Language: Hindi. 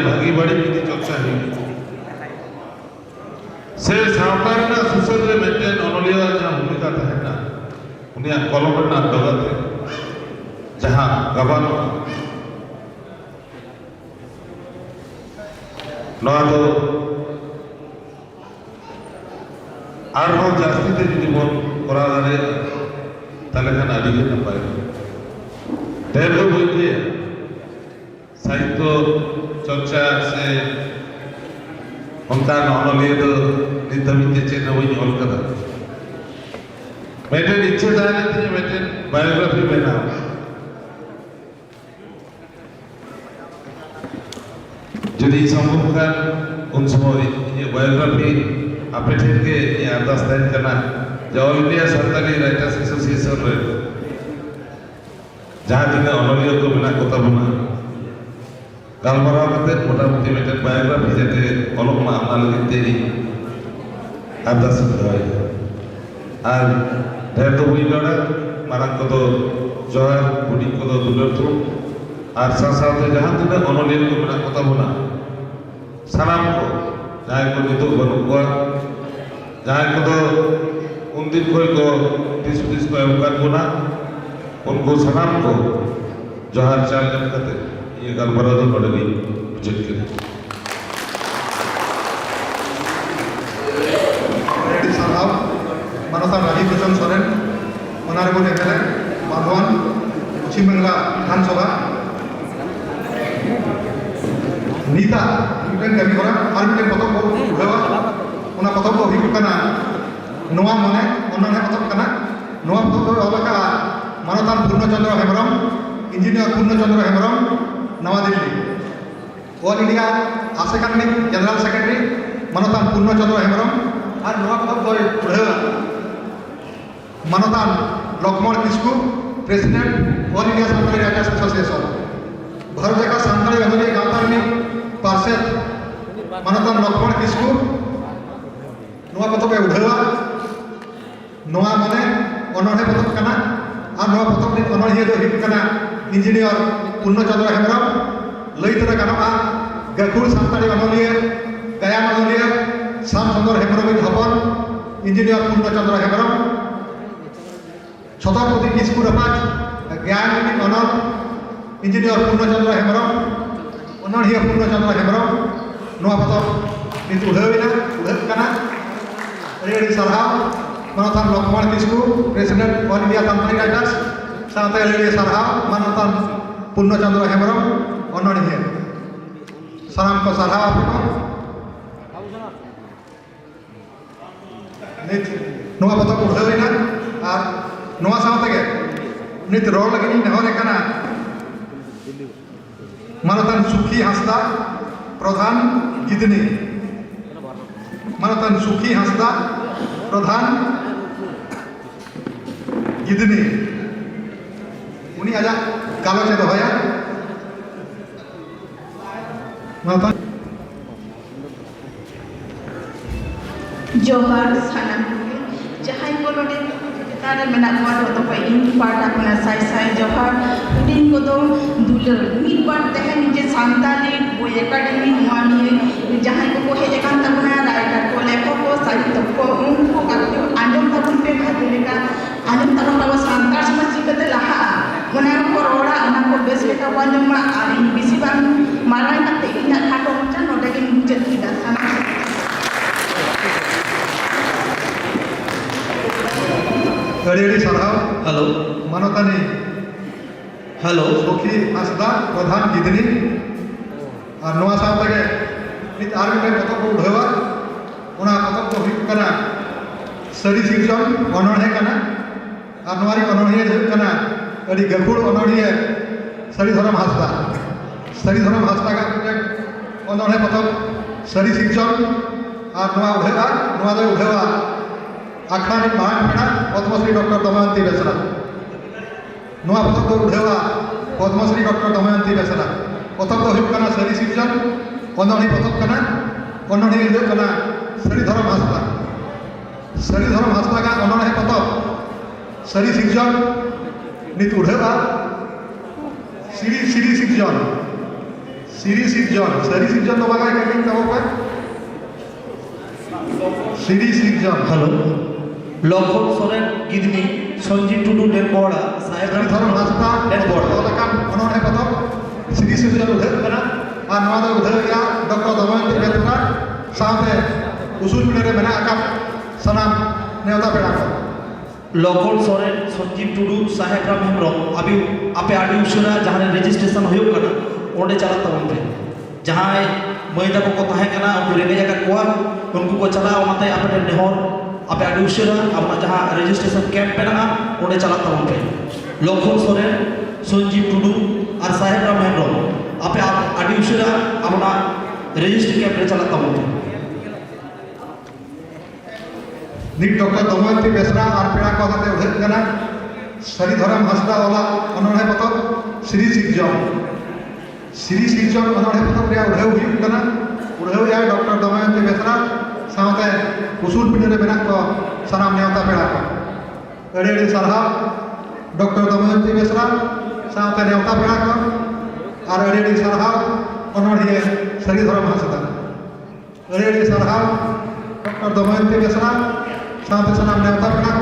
भागी बड़ी नीति चर्चा से सावता सुसर रे मेंटेन अनलिया जहां भूमिका तहना उनिया कलम रे डगते जहां गबन नवा तो आरो जास्ती ते जीवन करा दारे ताले खान आदि के नपाय तेरे बुझे साहित्य चर्चा से उनका नॉलेज नितमित चेन वही हल करा मेरे इच्छा जाने थे मेरे बायोग्राफी बना jadi sambungkan unsur ini biografi apa ke ini atas dan karena Jawa India Santali Writers Association re जहाँ जिन्हें ऑनलियो को बिना कोता बना गालमरा करते मोटा मोटी मेटर बायोग्राफी जैसे ऑलोक में आना लगे तेरी आधा सुधार आर ढेर तो वही लड़ा मारक को तो जोहर बुढ़ी को तो दुलर तो आर साथ जहाँ जिन्हें ऑनलियो को बिना कोता बना सलाम को जहाँ को नितो बनो को जहाँ को तो उन दिन कोई को तीस को एवकार बना उनको सलाम को जोहर चाल जन करते ये गालमरा तो बड़े उचित के साहब मानसा राजीव किशन सोरेन होनरेबल एमएलए बांधवान पश्चिम बंगला विधानसभा नीता मिटन कमी करा और मिटन पतक को उठावा उना पतक को हुई कना नोआ मने उन्होंने पतक कना नोआ पतक को अलका मानतान पूर्णचंद्र हेम्ब्रम इंजीनियर पूर्णचंद्र हेम्ब्रम नवा दिल्ली ऑल इंडिया आसेकानिक जनरल सेक्रेटरी मानतान पूर्णचंद्र हेम्ब्रम और नवा पतक को उठावा मानतान Laxman Kisku president all India Santali writers association Bharat का सान्ताली गजनी गांतानी पार्षद मानतान लक्ष्मण किस्कू नवा पतक को उठावा नवा माने अनोहे पतक कना और नवा पतक नि अनोहे दो हिट कना इंजीनियर पूर्णचंद्र हेम्ब्रम लईतरा गानोआ गखुर सान्ताली अनलिया गया अनलिया श्यामचंद्र हेम्ब्रम हपन इंजीनियर पूर्णचंद्र हेम्ब्रम छत्रपति किस्कू रपाज ज्ञान अनल इंजीनियर पूर्णचंद्र हेम्ब्रम अनलिया पूर्णचंद्र हेम्ब्रम नवा पतक नित उड़ाविना उड़ाकना रेडी सरहाव मानतान Laxman Kisku president all India Santali writers साथे रेडी सरहाव मानतान पूर्णचंद्र हेम्ब्रम अनलिया साराम को सरहाव आपको नित नवा पतक उड़ाविना और नवा साथे के नित रोल लगी नेहर कना मानतान सुखी हांसदा प्रधान गिदनी मानतान सुखी हांसदा प्रधान गिदनी उनी आजा गालोचे दोहया मानतान जोहार सानाम जहां को नोडे तारे मेना को तो पे इन पार्टा को साई साई जोहार दिन को तो दुलर मिड बार तहन जे सान्ताली वो एकेडमी मानी जहां को हे कान तबना राइटर को लेखक को साहित्य को उनको का आंदोलन तबन पे भागे का आंदोलन तबन का सान्ताल समाज जीवते लहा मना को रोड़ा अना को बेस लेका वांजमा आरी बिसी बान माराय कते इना खाटो मचा नोडे के मुचत किदा साना रेडी सरहाव हेलो मानतानी हेलो सुखी हांसदा प्रधान गिदनी और नवा साथे के नित आर मिटन पतक को उठावा उना पतक को हुई कना सरी शिक्षण अनोहे कना और नवारी अनोहे हुई कना अडी गखुड़ अनोहे सरीधरम हांसदा का मिटन अनोहे पतक सरी शिक्षण और नवा उठावा नवा दे उठावा आखानी महानपेड़ा पद्मश्री डॉक्टर दमयंती बेसरा नवा पतक को उठावा पद्मश्री डॉक्टर दमयंती बेसरा पतक तो हुई कना सरी शिक्षण अनोहे पतक कना अनोहे हुई कना सरीधरम हांसदा का अनोहे पतक सरी शिक्षण नित उठावा श्री शिक्षण Siri Sirjon तो बगा के तब पर Siri Sirjon hello Lakhan Soren Gidni Sanjeev Tudu डेनबोड़ा साहेब सरी धरम हासदा डेनबोड़ा लकान उन्होंने पता Siri Sirjon उधर कना और नवादा उधर या डॉक्टर दमयंती बेतरा सामने उसूल पिनरे मना अकाप सनाम नेवता पेड़ा को लखन सोरेन संजीव टुडू साहेब राम हेम्ब्रम अभी आपे आडी उशरा जहां रजिस्ट्रेशन होयो कना ओंडे चला तबन पे जहां महिला को ताहे कना उनको रेंगे जाकर कोआ उनको को चला ओनाते आपे नेहर आपे आडी उशरा अपना जहां रजिस्ट्रेशन कैंप पे ना ओंडे चला तबन पे लखन सोरेन संजीव टुडू और साहेब राम हेम्ब्रम आपे आडी उशरा अपना रजिस्ट्रेशन कैंप पे चला तबन पे निक डॉक्टर दमयंती बेसरा और पेड़ा को आते उधर कना सरी धरम हासदा वाला उन्होंने पता Siri Sirjon उन्होंने पता प्रिया उधर हुई कना उधर या डॉक्टर दमयंती बेसरा सामने उसूल पिनरे बना को सनाम नेवता पेड़ा को अड़े सरहा डॉक्टर दमयंती बेसरा सामने नेवता पेड़ा को और अड़े सरहा उन्होंने सरी धरम हासदा अड़े सरहा डॉक्टर दमयंती बेसरा सामने सनाम नेवता पेड़ा